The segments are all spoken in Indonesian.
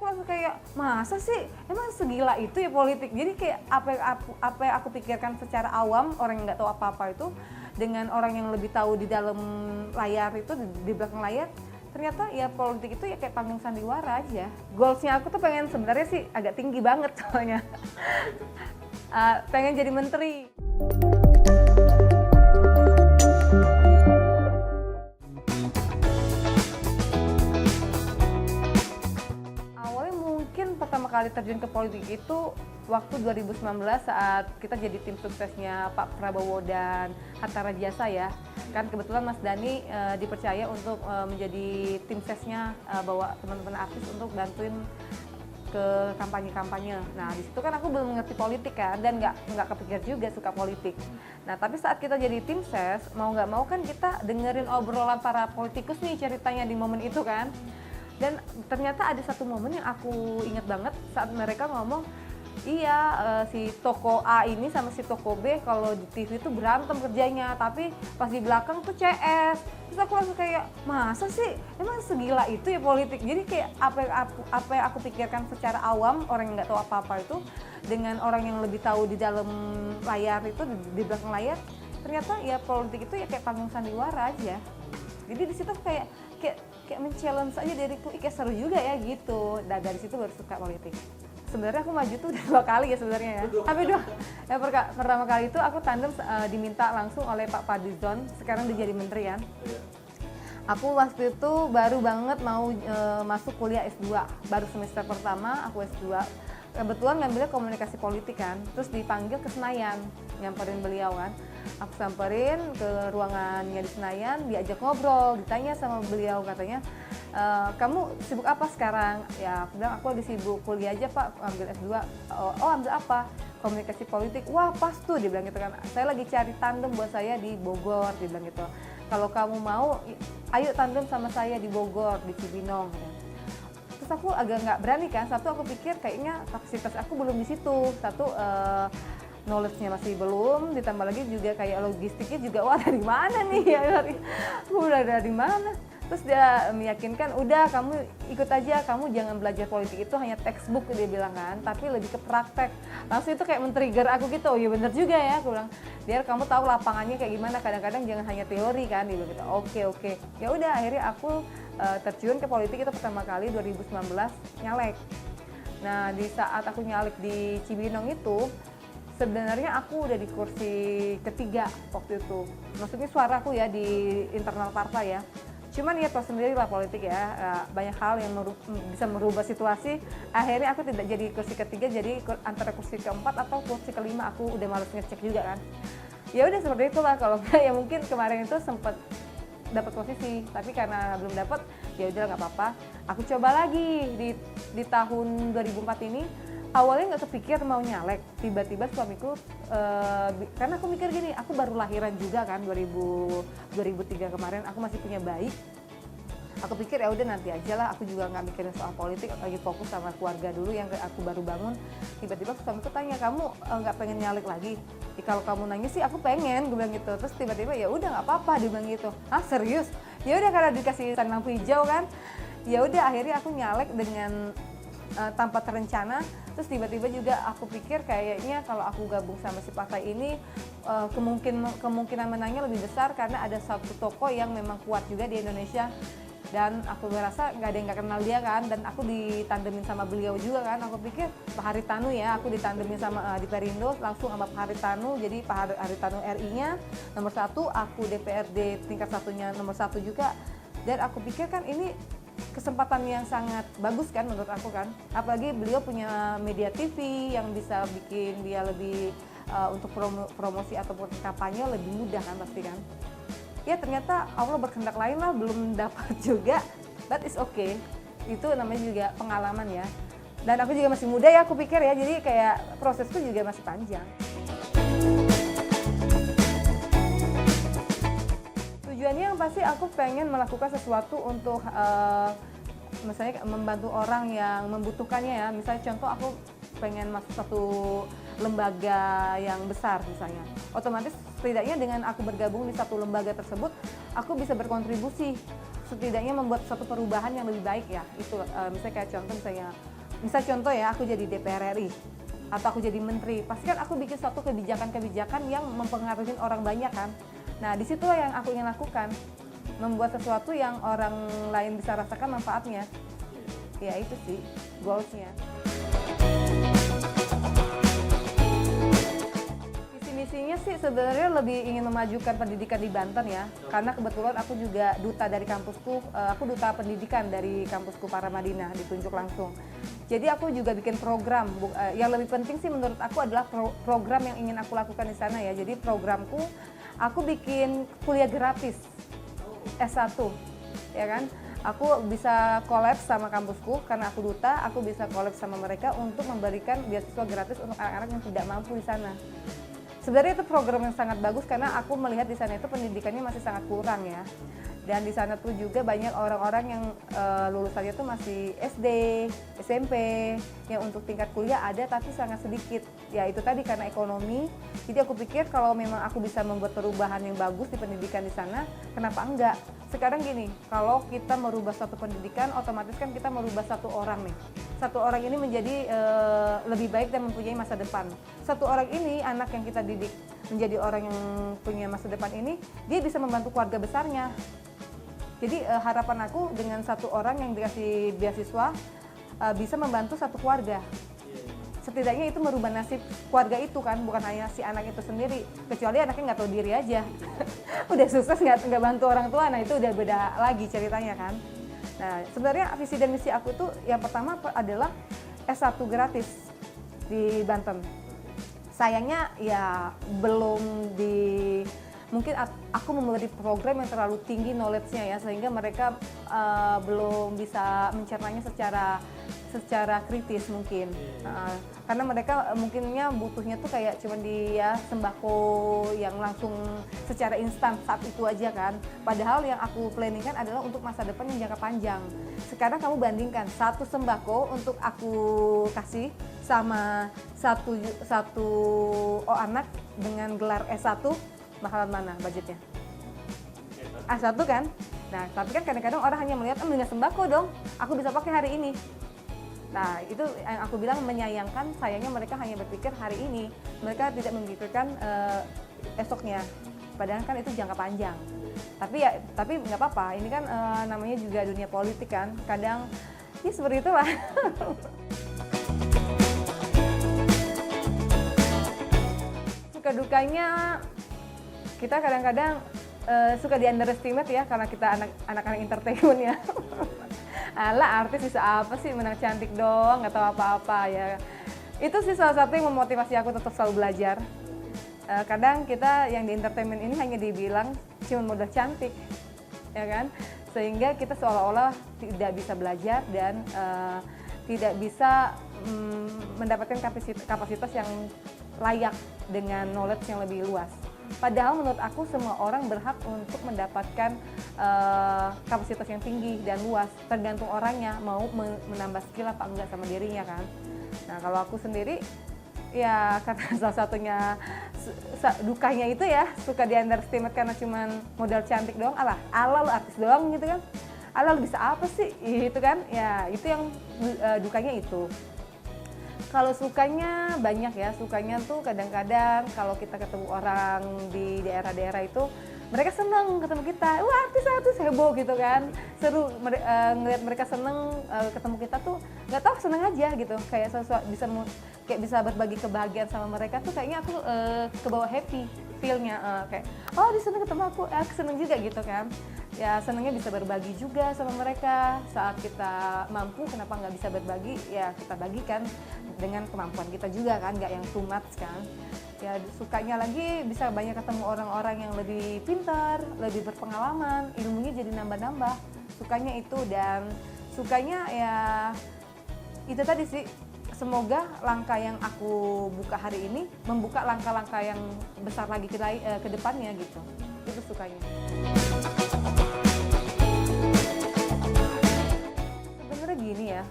aku langsung kayak, masa sih emang segila itu ya politik. Jadi kayak apa yang aku pikirkan secara awam, orang yang nggak tahu apa-apa itu, dengan orang yang lebih tahu di dalam layar itu, di belakang layar, ternyata ya politik itu ya kayak panggung sandiwara aja. Goalsnya aku tuh pengen sebenarnya sih agak tinggi banget soalnya. Pengen jadi menteri. Awalnya mungkin pertama kali terjun ke politik itu waktu 2019 saat kita jadi tim suksesnya Pak Prabowo dan Hatta Rajasa ya. Kan kebetulan Mas Dhani dipercaya untuk menjadi tim sesnya, bawa teman-teman artis untuk bantuin ke kampanye-kampanye. Nah di situ kan aku belum mengerti politik kan, dan nggak kepikir juga suka politik. Nah tapi saat kita jadi tim ses, mau nggak mau kan kita dengerin obrolan para politikus nih ceritanya di momen itu kan. Dan ternyata ada satu momen yang aku ingat banget saat mereka ngomong, iya si toko A ini sama si toko B kalau di TV itu berantem kerjanya, tapi pas di belakang tuh CS. Terus aku langsung kayak, masa sih emang segila itu ya politik. Jadi kayak apa yang aku pikirkan secara awam, orang yang nggak tahu apa-apa itu, dengan orang yang lebih tahu di dalam layar itu, di belakang layar, ternyata ya politik itu ya kayak panggung sandiwara aja. Jadi di situ kayak men-challenge aja diriku, kayak seru juga ya gitu. Dan dari situ baru suka politik. Sebenarnya aku maju tuh udah 2 kali ya sebenarnya ya. Tapi yang pertama kali itu aku tandem diminta langsung oleh Pak Fadlizon, sekarang dia jadi menteri kan. Aku waktu itu baru banget mau masuk kuliah S2, baru semester pertama aku S2. Kebetulan ngambilnya komunikasi politik kan, terus dipanggil ke Senayan, nyamperin beliau kan. Aku samperin ke ruangannya di Senayan, diajak ngobrol, ditanya sama beliau, katanya, kamu sibuk apa sekarang? Ya aku bilang, aku lagi sibuk kuliah aja Pak, ambil S2. Oh ambil apa? Komunikasi politik. Wah pas tuh, dia bilang gitu kan. Saya lagi cari tandem buat saya di Bogor, dia bilang gitu. Kalau kamu mau, ayo tandem sama saya di Bogor, di Cibinong. Terus aku agak nggak berani kan. Satu, aku pikir kayaknya kapasitas aku belum di situ. Satu, knowledge-nya masih belum, ditambah lagi juga kayak logistiknya juga, wah dari mana nih ya, aku udah dari mana. Terus dia meyakinkan, udah kamu ikut aja, kamu jangan belajar politik itu hanya textbook, dia bilang kan, tapi lebih ke praktek. Langsung itu kayak men-trigger aku gitu, oh iya bener juga ya, aku bilang, biar kamu tahu lapangannya kayak gimana, kadang-kadang jangan hanya teori kan, dia bilang gitu. Oke. Ya udah, akhirnya aku terjun ke politik itu pertama kali 2019 nyalek. Nah di saat aku nyalek di Cibinong itu, sebenarnya aku udah di kursi ketiga waktu itu. Maksudnya suara aku ya di internal partai ya. Cuman ya tau sendiri lah politik ya, banyak hal yang bisa merubah situasi. Akhirnya aku tidak jadi kursi ketiga, jadi antara kursi keempat atau kursi kelima. Aku udah males ngecek juga kan. Ya udah seperti itulah, kalau enggak ya mungkin kemarin itu sempat dapat posisi, tapi karena belum dapat ya udah nggak apa-apa. Aku coba lagi di tahun 2004 ini. Awalnya nggak kepikir mau nyalek, tiba-tiba suamiku, karena aku mikir gini, aku baru lahiran juga kan 2003 kemarin, aku masih punya bayi. Aku pikir ya udah nanti aja lah, aku juga nggak mikirin soal politik, lagi fokus sama keluarga dulu yang aku baru bangun. Tiba-tiba suamiku tanya, kamu nggak pengen nyalek lagi? Ya, kalau kamu nanya sih aku pengen, gue bilang gitu. Terus tiba-tiba ya udah nggak apa-apa, dia bilang gitu. Ah serius? Ya udah, karena dikasih lampu hijau kan. Ya udah akhirnya aku nyalek dengan tanpa terencana. Terus tiba-tiba juga aku pikir kayaknya kalau aku gabung sama si partai ini, kemungkinan menangnya lebih besar karena ada satu tokoh yang memang kuat juga di Indonesia, dan aku merasa nggak ada yang nggak kenal dia kan, dan aku ditandemin sama beliau juga kan. Aku pikir Pak Haritanu ya, aku ditandemin sama di Perindo langsung sama Pak Haritanu, jadi Pak Haritanu RI-nya nomor 1, aku DPRD tingkat satunya nomor 1 juga. Dan aku pikir kan ini kesempatan yang sangat bagus kan menurut aku kan, apalagi beliau punya media TV yang bisa bikin dia lebih untuk promosi ataupun kampanye lebih mudah kan pasti kan. Ya ternyata Allah berkehendak lain lah, belum dapat juga, but it's okay, itu namanya juga pengalaman ya. Dan aku juga masih muda ya, aku pikir ya, jadi kayak prosesku juga masih panjang. Tujuannya yang pasti aku pengen melakukan sesuatu untuk misalnya membantu orang yang membutuhkannya ya. Misalnya contoh, aku pengen masuk satu lembaga yang besar misalnya. Otomatis setidaknya dengan aku bergabung di satu lembaga tersebut, aku bisa berkontribusi setidaknya membuat suatu perubahan yang lebih baik ya. Itu misalnya kayak contoh ya, aku jadi DPR RI atau aku jadi menteri, pasti kan aku bikin suatu kebijakan-kebijakan yang mempengaruhi orang banyak kan. Nah, di situ yang aku ingin lakukan, membuat sesuatu yang orang lain bisa rasakan manfaatnya. Ya itu sih goals-nya. Misinya sih sebenarnya lebih ingin memajukan pendidikan di Banten ya, karena kebetulan aku juga duta dari kampusku, aku duta pendidikan dari kampusku Paramadina, ditunjuk langsung. Jadi aku juga bikin program, yang lebih penting sih menurut aku adalah program yang ingin aku lakukan di sana ya. Jadi programku, aku bikin kuliah gratis S1, ya kan. Aku bisa collab sama kampusku, karena aku duta, aku bisa collab sama mereka untuk memberikan beasiswa gratis untuk anak-anak yang tidak mampu di sana. Sebenarnya itu program yang sangat bagus karena aku melihat di sana itu pendidikannya masih sangat kurang ya. Dan di sana tuh juga banyak orang-orang yang lulusannya tuh masih SD, SMP, yang untuk tingkat kuliah ada tapi sangat sedikit. Ya itu tadi karena ekonomi. Jadi aku pikir kalau memang aku bisa membuat perubahan yang bagus di pendidikan di sana, kenapa enggak? Sekarang gini, kalau kita merubah satu pendidikan, otomatis kan kita merubah satu orang nih. Satu orang ini menjadi lebih baik dan mempunyai masa depan. Satu orang ini, anak yang kita didik menjadi orang yang punya masa depan ini, dia bisa membantu keluarga besarnya. Jadi harapan aku dengan satu orang yang dikasih beasiswa bisa membantu satu keluarga. Setidaknya itu merubah nasib keluarga itu kan, bukan hanya si anak itu sendiri. Kecuali anaknya nggak tahu diri aja, udah sukses nggak bantu orang tua, nah itu udah beda lagi ceritanya kan. Nah sebenarnya visi dan misi aku tuh yang pertama adalah S1 gratis di Banten. Sayangnya ya belum mungkin aku memberi program yang terlalu tinggi knowledge-nya ya, sehingga mereka belum bisa mencernanya secara kritis mungkin. Karena mereka mungkinnya butuhnya tuh kayak cuman sembako yang langsung secara instan saat itu aja kan. Padahal yang aku planningkan adalah untuk masa depan yang jangka panjang. Sekarang kamu bandingkan satu sembako untuk aku kasih sama satu anak dengan gelar S1, bakalan mana budgetnya? S1 kan? Nah, tapi kan kadang-kadang orang hanya melihat, mendingan sembako dong, aku bisa pakai hari ini. Nah, itu yang aku bilang menyayangkan, sayangnya mereka hanya berpikir hari ini, mereka tidak memikirkan esoknya. Padahal kan itu jangka panjang. Tapi nggak apa-apa, ini kan namanya juga dunia politik kan, kadang ya seperti itulah. Suka dukanya, kita kadang-kadang suka di underestimate ya, karena kita anak-anak entertainment ya. Alah, artis bisa apa sih, menang cantik doang, nggak tahu apa-apa ya. Itu sih salah satu yang memotivasi aku tetap selalu belajar. Kadang kita yang di entertainment ini hanya dibilang cuma modal cantik, ya kan? Sehingga kita seolah-olah tidak bisa belajar dan tidak bisa mendapatkan kapasitas yang layak dengan knowledge yang lebih luas. Padahal menurut aku semua orang berhak untuk mendapatkan kapasitas yang tinggi dan luas, tergantung orangnya mau menambah skill apa enggak sama dirinya kan. Nah kalau aku sendiri ya karena salah satunya dukanya itu ya suka di underestimate karena cuman modal cantik doang, ala lu artis doang gitu kan, ala lu bisa apa sih itu kan, ya itu yang dukanya itu. Kalau sukanya banyak ya, sukanya tuh kadang-kadang kalau kita ketemu orang di daerah-daerah itu, mereka seneng ketemu kita, wah artis heboh gitu kan, seru ngeliat mereka seneng ketemu kita tuh, nggak tahu seneng aja gitu, kayak bisa berbagi kebahagiaan sama mereka tuh kayaknya aku kebawa happy feel-nya, kayak oh di sana ketemu aku seneng juga gitu kan. Ya senangnya bisa berbagi juga sama mereka, saat kita mampu kenapa nggak bisa berbagi, ya kita bagikan dengan kemampuan kita juga kan, nggak yang too much kan. Ya sukanya lagi bisa banyak ketemu orang-orang yang lebih pintar, lebih berpengalaman, ilmunya jadi nambah-nambah, sukanya itu. Dan sukanya ya itu tadi sih, semoga langkah yang aku buka hari ini membuka langkah-langkah yang besar lagi ke depannya gitu, itu sukanya. Sebenarnya gini ya,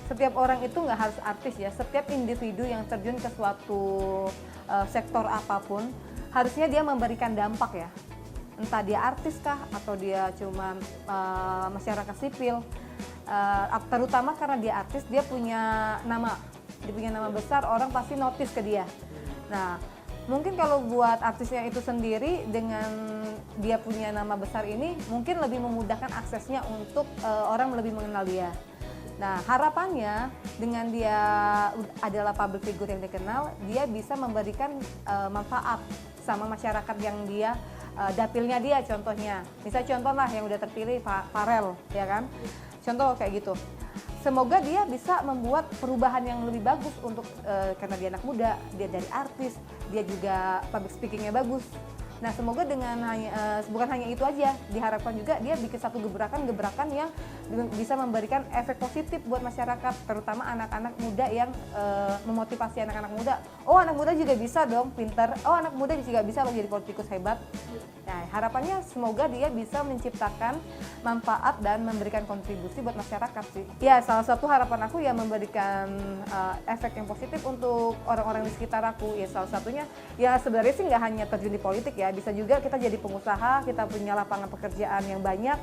setiap orang itu nggak harus artis ya, setiap individu yang terjun ke suatu sektor apapun harusnya dia memberikan dampak ya. entah dia artis kah atau dia cuma masyarakat sipil. Terutama karena dia artis, dia punya nama besar, orang pasti notice ke dia. Nah, mungkin kalau buat artisnya itu sendiri dengan dia punya nama besar ini mungkin lebih memudahkan aksesnya untuk orang lebih mengenal dia. Nah, harapannya dengan dia adalah public figure yang dikenal, dia bisa memberikan manfaat sama masyarakat yang dia dapilnya dia, contohnya. Misal contoh lah yang udah terpilih Farel, ya kan? Contoh kayak gitu. Semoga dia bisa membuat perubahan yang lebih bagus untuk karena dia anak muda, dia dari artis, dia juga public speakingnya bagus. Nah, semoga dengan bukan hanya itu aja, diharapkan juga dia bikin satu gebrakan yang bisa memberikan efek positif buat masyarakat, terutama anak-anak muda yang memotivasi anak-anak muda. Oh, anak muda juga bisa dong, pintar. Oh, anak muda juga bisa loh jadi politikus hebat. Nah, harapannya semoga dia bisa menciptakan manfaat dan memberikan kontribusi buat masyarakat sih. Ya, salah satu harapan aku ya memberikan efek yang positif untuk orang-orang di sekitar aku. Ya, salah satunya ya sebenarnya sih nggak hanya terjun di politik ya, bisa juga kita jadi pengusaha, kita punya lapangan pekerjaan yang banyak,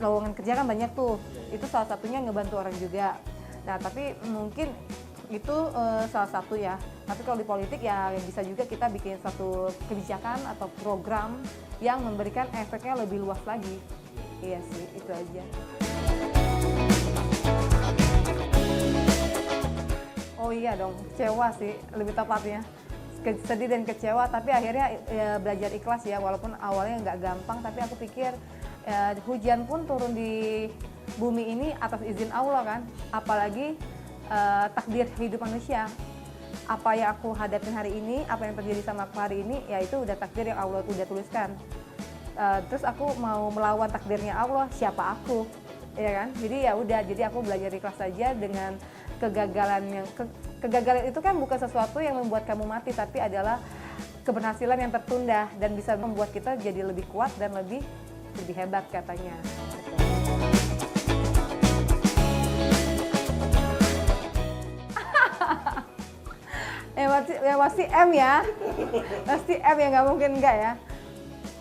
lowongan kerja kan banyak tuh. Itu salah satunya ngebantu orang juga. Nah, tapi mungkin itu salah satu ya. Tapi kalau di politik ya bisa juga kita bikin satu kebijakan atau program yang memberikan efeknya lebih luas lagi. Iya sih, itu aja. Oh iya dong, kecewa sih lebih tepatnya. Sedih dan kecewa, tapi akhirnya ya, belajar ikhlas ya, walaupun awalnya nggak gampang, tapi aku pikir hujan pun turun di bumi ini atas izin Allah kan, apalagi takdir hidup manusia. Apa yang aku hadapin hari ini, apa yang terjadi sama aku hari ini, ya itu udah takdir yang Allah udah tuliskan. Terus aku mau melawan takdirnya Allah, siapa aku, ya kan? Jadi ya udah, jadi aku belajar ikhlas saja dengan kegagalan yang kegagalan itu kan bukan sesuatu yang membuat kamu mati, tapi adalah keberhasilan yang tertunda dan bisa membuat kita jadi lebih kuat dan lebih hebat katanya. Pasti M ya, pasti M ya, nggak mungkin enggak ya.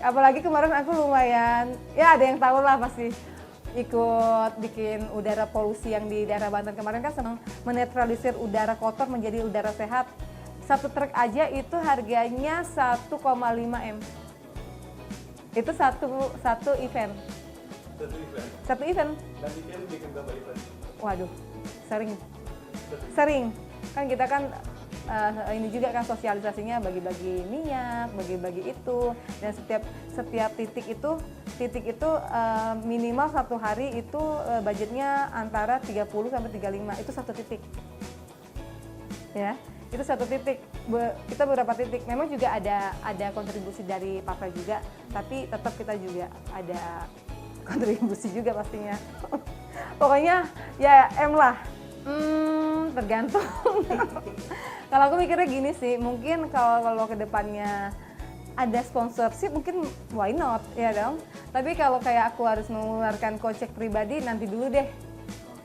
Apalagi kemarin aku lumayan, ya ada yang tahu lah pasti, ikut bikin udara polusi yang di daerah Banten kemarin kan, senang menetralisir udara kotor menjadi udara sehat. Satu truk aja itu harganya 1,5 M. Itu satu event. Satu event. Dan event bikin berapa event? Waduh, sering. Kan kita kan ini juga kan sosialisasinya bagi-bagi minyak, bagi-bagi itu, dan setiap titik itu minimal satu hari itu budgetnya antara 30 sampai 35, itu satu titik. Ya, itu satu titik. Kita beberapa titik. Memang juga ada kontribusi dari Papa juga, tapi tetap kita juga ada kontribusi juga pastinya. Pokoknya ya M lah. Tergantung. Kalau aku mikirnya gini sih, mungkin kalau ke depannya ada sponsorship mungkin why not, ya dong. Tapi kalau kayak aku harus mengeluarkan kocek pribadi nanti dulu deh.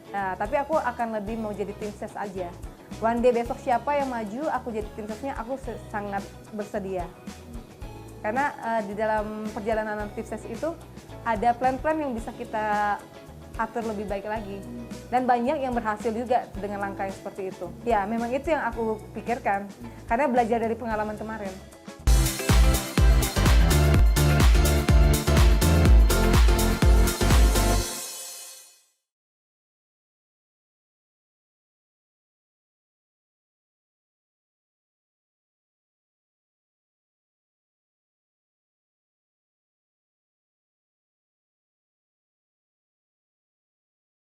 Nah, tapi aku akan lebih mau jadi tim ses aja. One day besok siapa yang maju, aku jadi tim sesnya, aku sangat bersedia. Karena di dalam perjalanan tim ses itu ada plan-plan yang bisa kita atur lebih baik lagi, dan banyak yang berhasil juga dengan langkah yang seperti itu. Ya memang itu yang aku pikirkan karena belajar dari pengalaman kemarin.